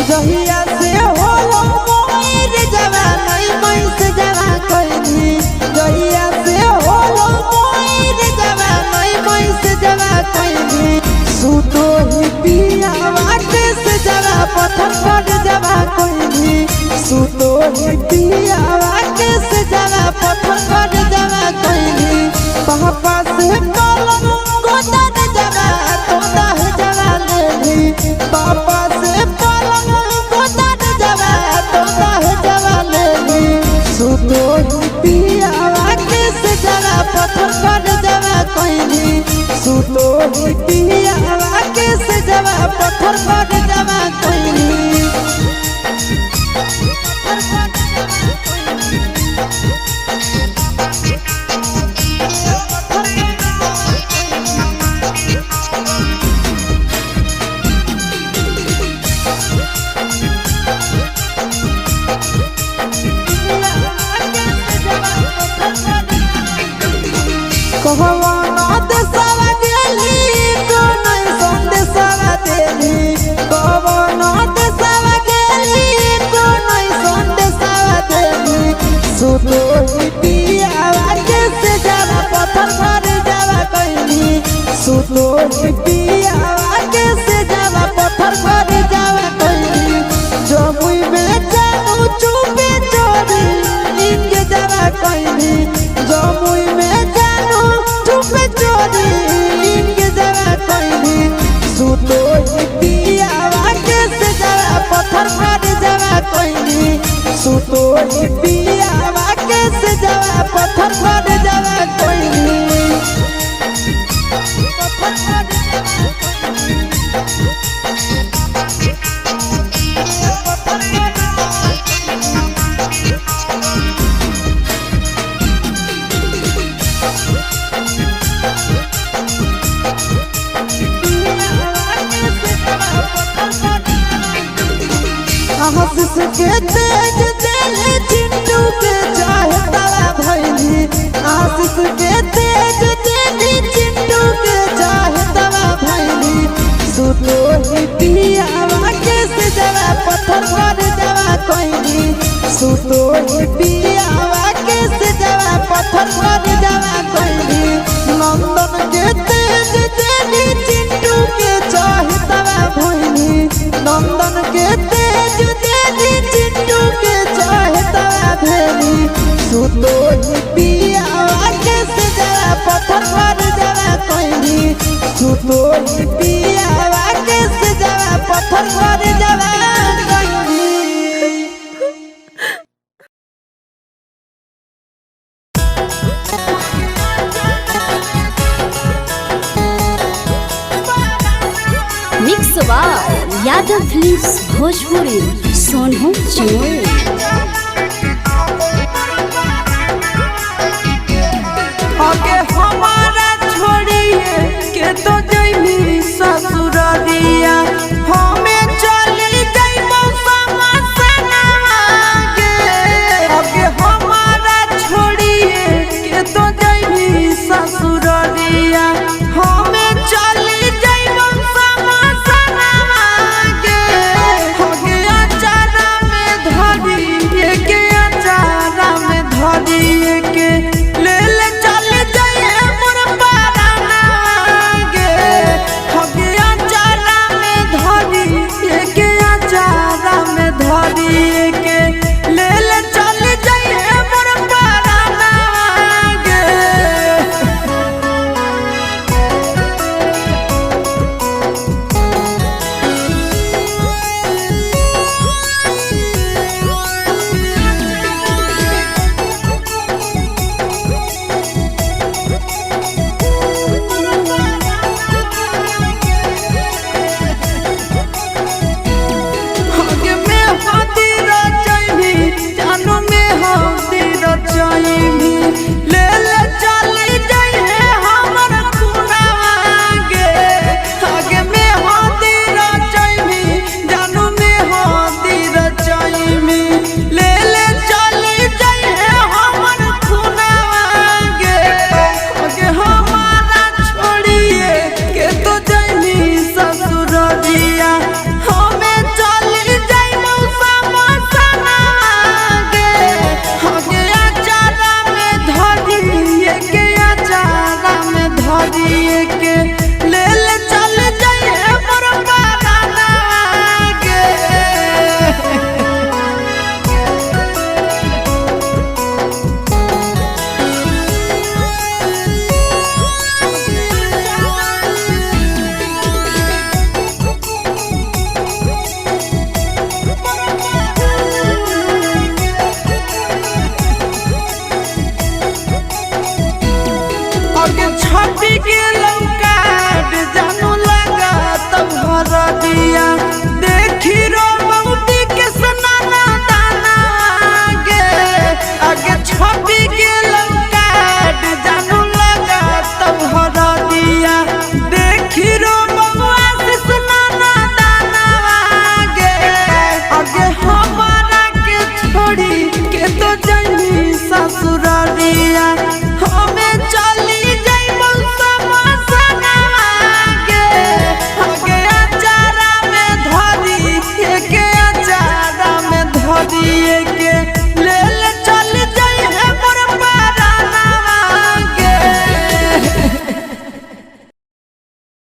जहिया से होलो मोर जवानी मैस जवा कइनी जहिया से होलो मोर जवानी मैस जवा कइनी सुतो ही पिया वाटे से जवा पत्थर पर जवा कइनी सुतो ही पिया वाटे से जवा पत्थर पर जवा कइनी पापा से पलंग गोदर जवा तोता है जवा लेनी पापा से सुतो ही पिया वाटे से जवा पत्थर पर जवा कइनी सुतो ही पिया वाटे से जवा पत्थर पर जवा कइनी कहवाना देशवा गेली तो नहीं संदेशवा देली कहवाना देशवा गेली तो नहीं संदेशवा देली सुतो ही पिया वाटे से जवा पत्थर पर जवा कइनी सुतो ही पिया वाटे से जवा पत्थर पर जवा कइनी जमुई में जानू चुपे चोरी इनके जवा कइनी जमुई में चोरी इनके जवा कइनी सुतो ही पिया वाटे से जवा पत्थर पर जवा कइनी सुतो ही पिया वाटे से जवा पत्थर पर जवा कइनी आशीष के तेज दिल चिंटू के चाहे तला भइली आशीष के तेज दिल चिंटू के चाहे तला भइली सुतो ही पिया वाटे से जवा पत्थर पर जवा कइनी सुतो ही पिया वाटे से जवा पत्थर पर जवा कइनी नंदन के तेज दिल चिंटू के चाहे तला भइली नंदन के तेज चिंटू के चाहे तला भेली सुतो ही पिया वाटे से जवा पत्थर पर जवा कइनी सुतो ही पिया वाटे से जवा पत्थर पर जवा कइनी। Mix by Yadav films Bhojpuri Sonu चिमोर।